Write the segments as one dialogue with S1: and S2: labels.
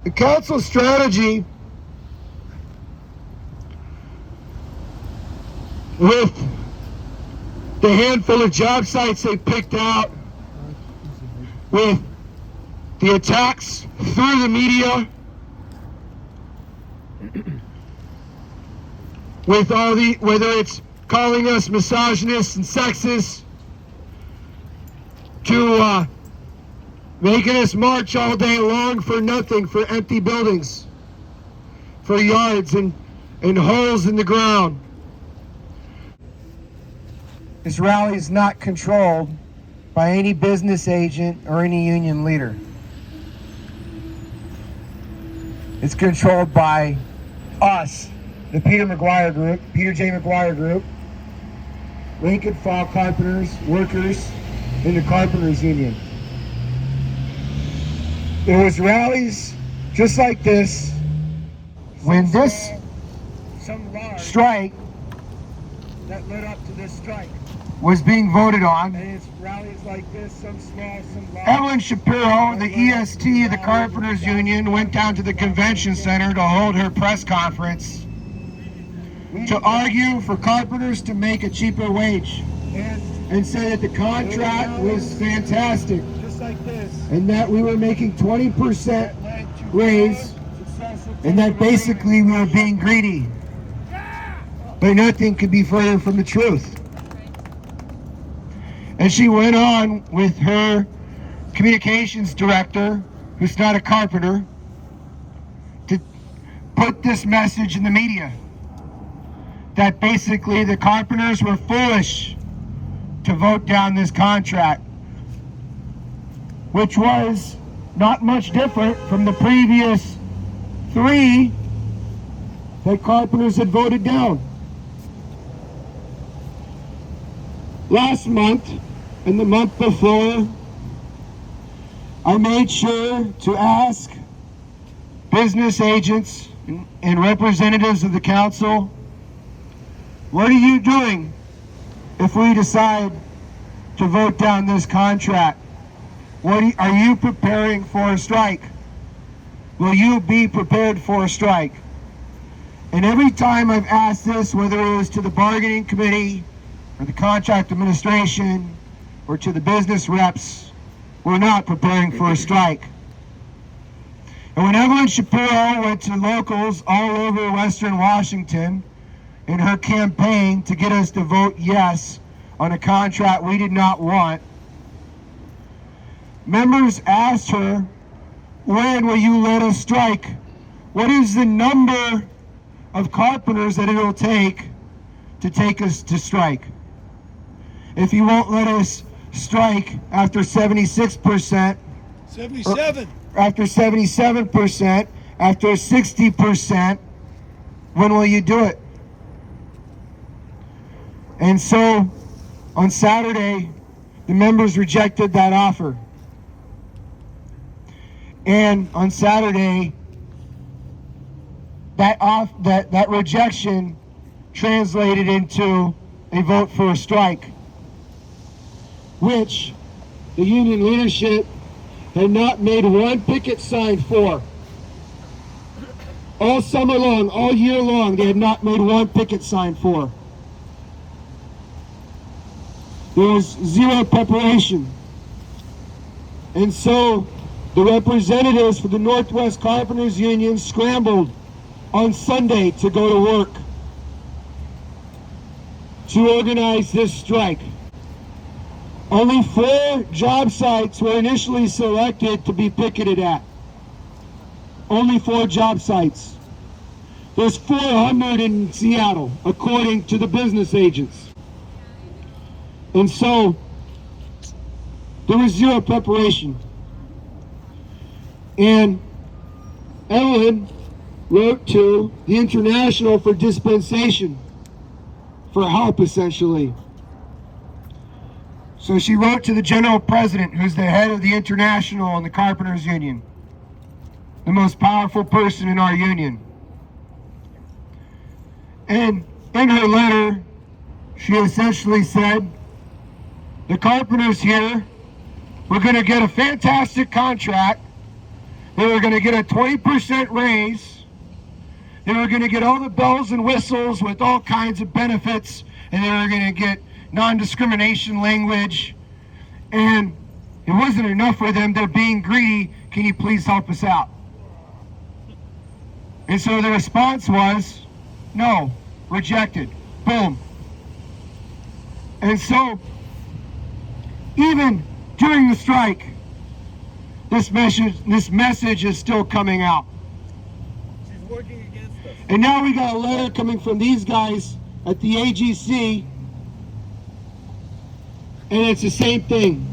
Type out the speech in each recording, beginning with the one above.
S1: The council strategy with the handful of job sites they picked out, with the attacks through the media, with all the, whether it's calling us misogynists and sexists, to making us march all day long for nothing, for empty buildings, for yards and holes in the ground. This rally is not controlled by any business agent or any union leader. It's controlled by us, the Peter J. McGuire Group, Lincoln Fall Carpenters, workers, and the Carpenters Union. There was rallies just like this when this strike that led up to this strike was being voted on. And it's rallies like this, some small, some large. Evelyn Shapiro, the EST of the Carpenters Union, went down to the convention center to hold her press conference to argue for carpenters to make a cheaper wage and say that the contract was fantastic and that we were making 20% raise and that basically we were being greedy. But nothing could be further from the truth. And she went on with her communications director, who's not a carpenter, to put this message in the media that basically the carpenters were foolish to vote down this contract, which was not much different from the previous 3 that carpenters had voted down. Last month and the month before, I made sure to ask business agents and representatives of the council, what are you doing if we decide to vote down this contract? Are you preparing for a strike? Will you be prepared for a strike? And every time I've asked this, whether it was to the bargaining committee or the contract administration or to the business reps, we're not preparing for a strike. And when Evelyn Shapiro went to locals all over Western Washington in her campaign to get us to vote yes on a contract we did not want, members asked her, when will you let us strike? What is the number of carpenters that it'll take to take us to strike? If you won't let us strike after 76%,
S2: 77,
S1: after 77%, after 60%, when will you do it? And so on Saturday, the members rejected that offer. And on Saturday, that rejection translated into a vote for a strike, which the union leadership had not made one picket sign for. All summer long, all year long, they had not made one picket sign for. There was zero preparation. And so the representatives for the Northwest Carpenters Union scrambled on Sunday to go to work to organize this strike. Only 4 job sites were initially selected to be picketed at. Only 4 job sites. There's 400 in Seattle, according to the business agents. And so there was zero preparation. And Ellen wrote to the International for dispensation, for help, essentially. So she wrote to the general president, who's the head of the International and the Carpenters Union, the most powerful person in our union. And in her letter, she essentially said, the carpenters here, we're going to get a fantastic contract They were going to get a 20% raise. They were going to get all the bells and whistles with all kinds of benefits, and they were going to get non-discrimination language. And it wasn't enough for them. They're being greedy. Can you please help us out? And so the response was, no, rejected. Boom. And so, even during the strike, this message is still coming out.
S2: She's working against us.
S1: And now we got a letter coming from these guys at the AGC, and it's the same thing.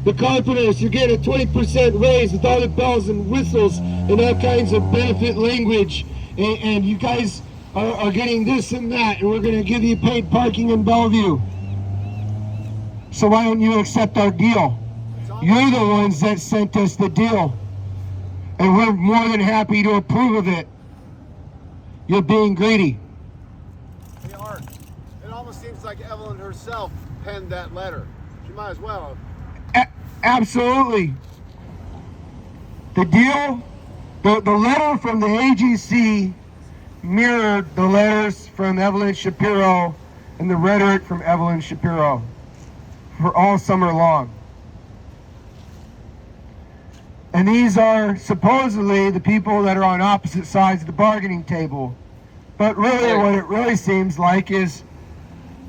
S1: The Carpenters, you're getting a 20% raise with all the bells and whistles and all kinds of benefit language, and you guys are getting this and that, and we're going to give you paid parking in Bellevue. So why don't you accept our deal? You're the ones that sent us the deal, and we're more than happy to approve of it. You're being greedy.
S3: They are. It almost seems like Evelyn herself penned that letter. She might as well have.
S1: Absolutely. The deal, the letter from the AGC mirrored the letters from Evelyn Shapiro and the rhetoric from Evelyn Shapiro for all summer long. And these are supposedly the people that are on opposite sides of the bargaining table. But really what it really seems like is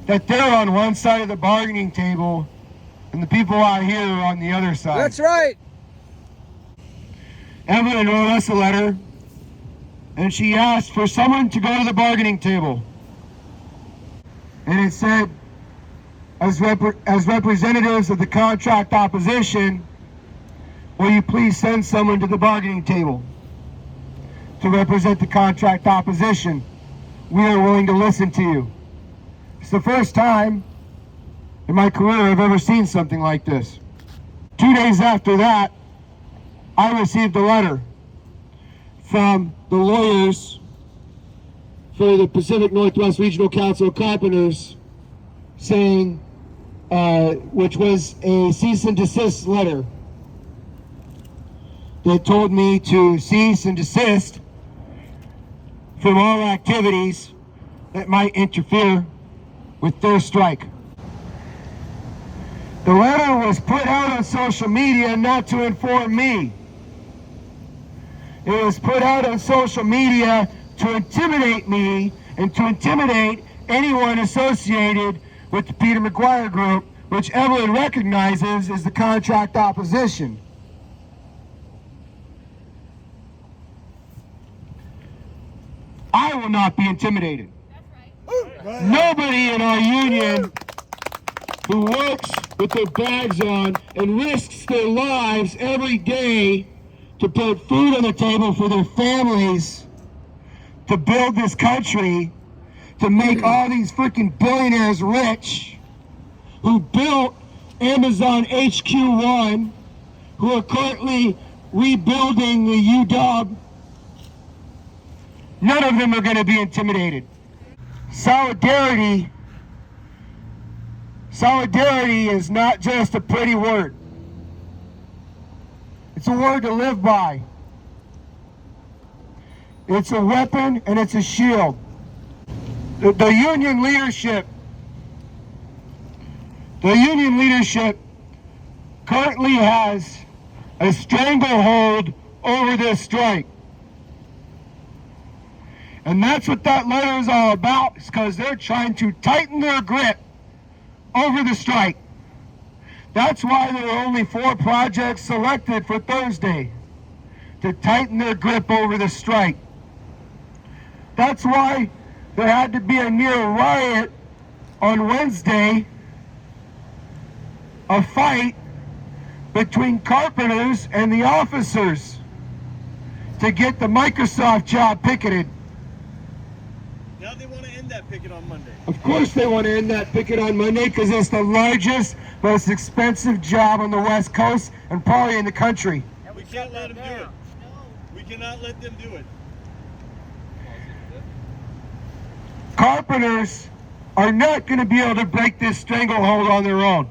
S1: that they're on one side of the bargaining table and the people out here are on the other side.
S2: That's right.
S1: Evelyn wrote us a letter, and she asked for someone to go to the bargaining table. And it said, as representatives of the contract opposition, will you please send someone to the bargaining table to represent the contract opposition? We are willing to listen to you. It's the first time in my career I've ever seen something like this. 2 days after that, I received a letter from the lawyers for the Pacific Northwest Regional Council of Carpenters saying, which was a cease and desist letter that told me to cease and desist from all activities that might interfere with their strike. The letter was put out on social media not to inform me. It was put out on social media to intimidate me and to intimidate anyone associated with the Peter McGuire Group, which Evelyn recognizes as the contract opposition. I will not be intimidated.
S4: That's right.
S1: Nobody in our union who works with their bags on and risks their lives every day to put food on the table for their families, to build this country, to make all these freaking billionaires rich, who built Amazon HQ1, who are currently rebuilding the UW. None of them are going to be intimidated. Solidarity is not just a pretty word. It's a word to live by. It's a weapon and it's a shield. The union leadership currently has a stranglehold over this strike. And that's what that letter is all about, because they're trying to tighten their grip over the strike. That's why there are only 4 projects selected for Thursday, to tighten their grip over the strike. That's why there had to be a near riot on Wednesday, a fight between Carpenters and the officers to get the Microsoft job picketed.
S2: Now they want to end that picket on Monday.
S1: Of course they want to end that picket on Monday, because it's the largest, most expensive job on the West Coast and probably in the country.
S2: We can't let them do it. We cannot let them do it.
S1: Carpenters are not going to be able to break this stranglehold on their own.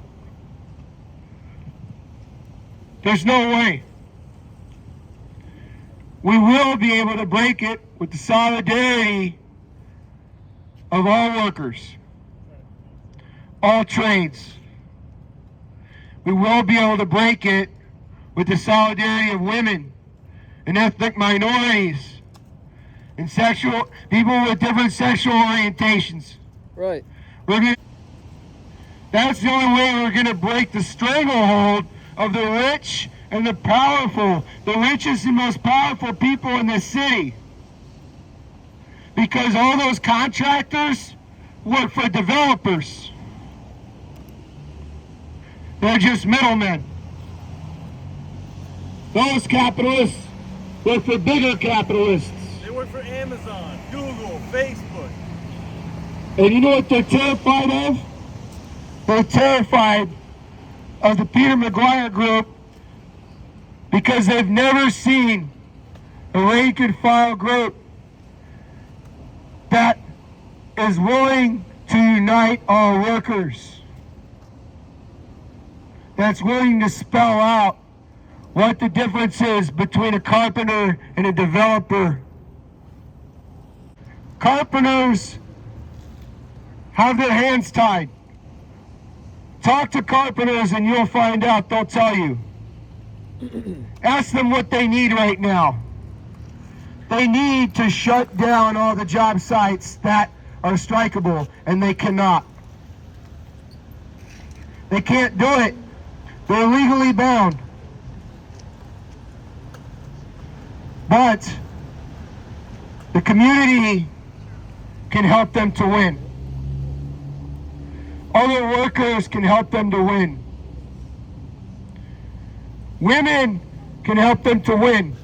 S1: There's no way. we will be able to break it with the solidarity of all workers, all trades. We will be able to break it with the solidarity of women and ethnic minorities and people with different sexual orientations.
S4: Right.
S1: That's the only way we're going to break the stranglehold of the rich and the powerful, the richest and most powerful people in this city. Because all those contractors work for developers. They're just middlemen. Those capitalists work for bigger capitalists.
S2: They work for Amazon, Google, Facebook.
S1: And you know what they're terrified of? They're terrified of the Peter McGuire Group because they've never seen a rank and file group that is willing to unite all workers, that's willing to spell out what the difference is between a carpenter and a developer. Carpenters have their hands tied. Talk to carpenters and you'll find out, they'll tell you. Ask them what they need right now. They need to shut down all the job sites that are strikeable, and they cannot. They can't do it. They're legally bound. But the community can help them to win. Other workers can help them to win. Women can help them to win.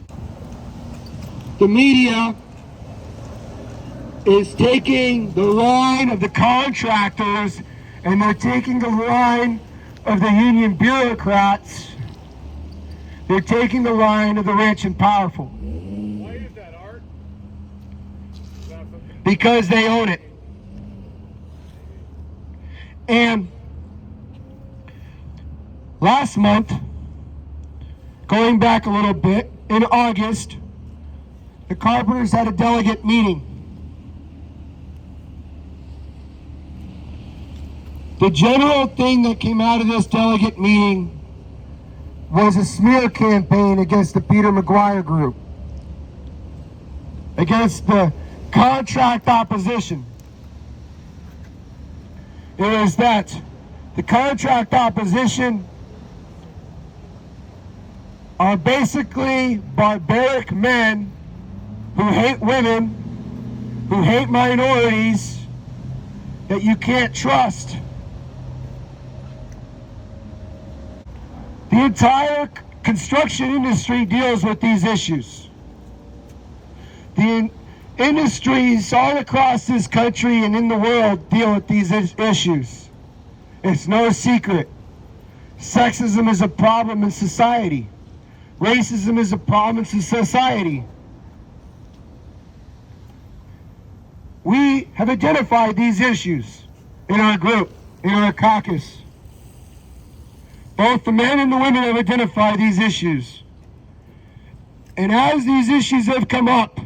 S1: The media is taking the line of the contractors and they're taking the line of the union bureaucrats. They're taking the line of the rich and powerful.
S3: Why is that, Art?
S1: Because they own it. And last month, going back a little bit, in August, the Carpenters had a delegate meeting. The general thing that came out of this delegate meeting was a smear campaign against the Peter McGuire Group, against the contract opposition. It was that the contract opposition are basically barbaric men who hate women, who hate minorities, that you can't trust. The entire construction industry deals with these issues. The industries all across this country and in the world deal with these issues. It's no secret. Sexism is a problem in society. Racism is a problem in society. We have identified these issues in our group, in our caucus. Both the men and the women have identified these issues. And as these issues have come up,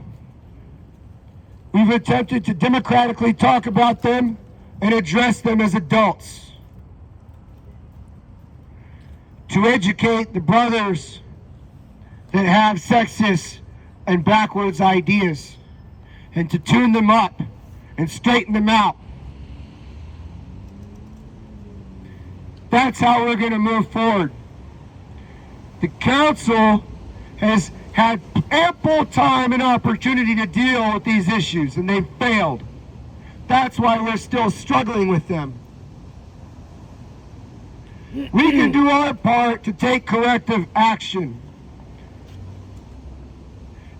S1: we've attempted to democratically talk about them and address them as adults. To educate the brothers that have sexist and backwards ideas, and to tune them up and straighten them out. That's how we're going to move forward. The council has had ample time and opportunity to deal with these issues, and they've failed. That's why we're still struggling with them. We can do our part to take corrective action.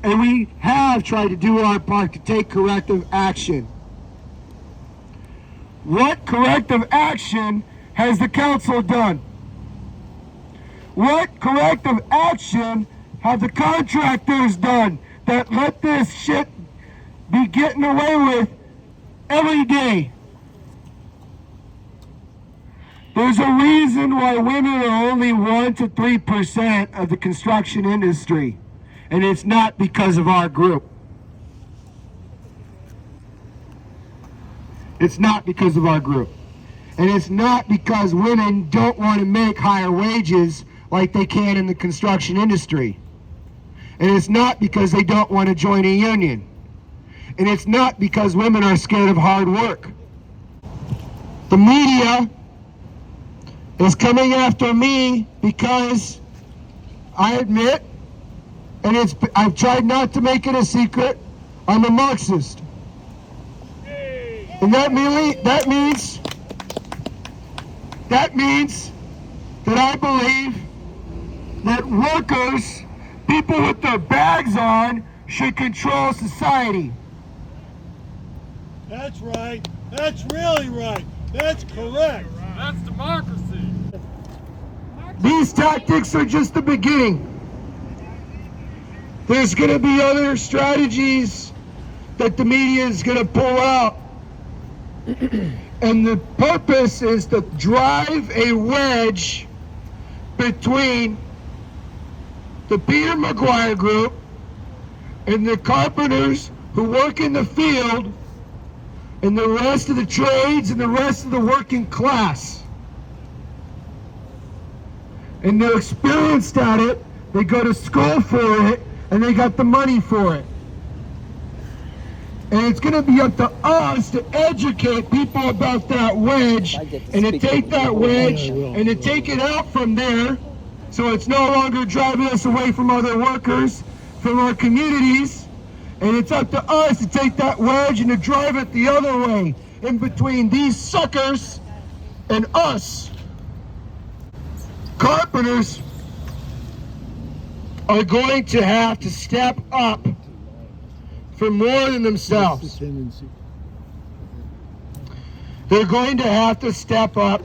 S1: And we have tried to do our part to take corrective action. What corrective action has the council done? What corrective action have the contractors done that let this shit be getting away with every day? There's a reason why women are only 1% to 3% of the construction industry. And it's not because of our group. It's not because of our group. And it's not because women don't want to make higher wages like they can in the construction industry. And it's not because they don't want to join a union. And it's not because women are scared of hard work. The media is coming after me because I admit, and I've tried not to make it a secret, I'm a Marxist. And that means that I believe that workers, people with their bags on, should control society.
S2: That's right. That's really right. That's correct.
S4: That's democracy.
S1: These tactics are just the beginning. There's going to be other strategies that the media is going to pull out. And the purpose is to drive a wedge between the Peter McGuire group and the carpenters who work in the field and the rest of the trades and the rest of the working class. And they're experienced at it, they go to school for it, and they got the money for it. And it's going to be up to us to educate people about that wedge and to take that wedge and to take it out from there so it's no longer driving us away from other workers, from our communities. And it's up to us to take that wedge and to drive it the other way, in between these suckers and us. Carpenters are going to have to step up for more than themselves. They're going to have to step up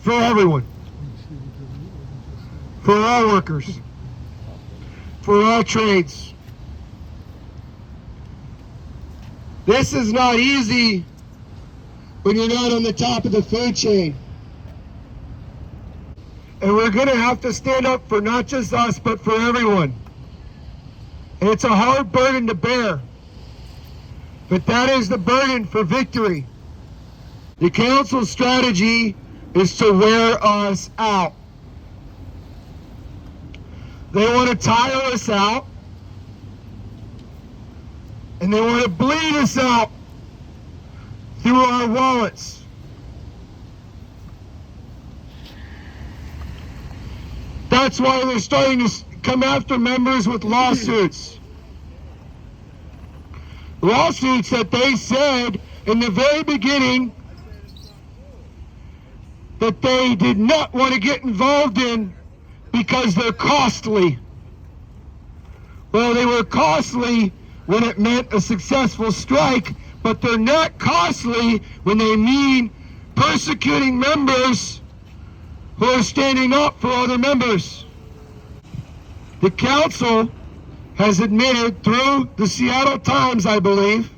S1: for everyone. For all workers. For all trades. This is not easy when you're not on the top of the food chain. And we're going to have to stand up for not just us, but for everyone. And it's a hard burden to bear. But that is the burden for victory. The council's strategy is to wear us out. They want to tire us out. And they want to bleed us out through our wallets. That's why they're starting to come after members with lawsuits. Lawsuits that they said in the very beginning that they did not want to get involved in because they're costly. Well, they were costly when it meant a successful strike, but they're not costly when they mean persecuting members who are standing up for other members. The council has admitted through the Seattle Times, I believe,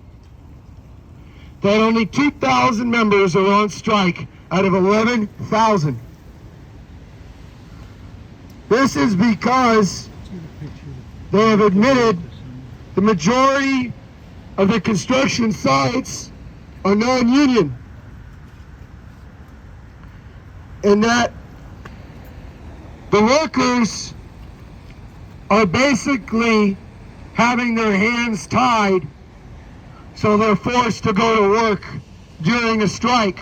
S1: that only 2,000 members are on strike out of 11,000. This is because they have admitted the majority of the construction sites are non-union. And that the workers are basically having their hands tied, so they're forced to go to work during a strike.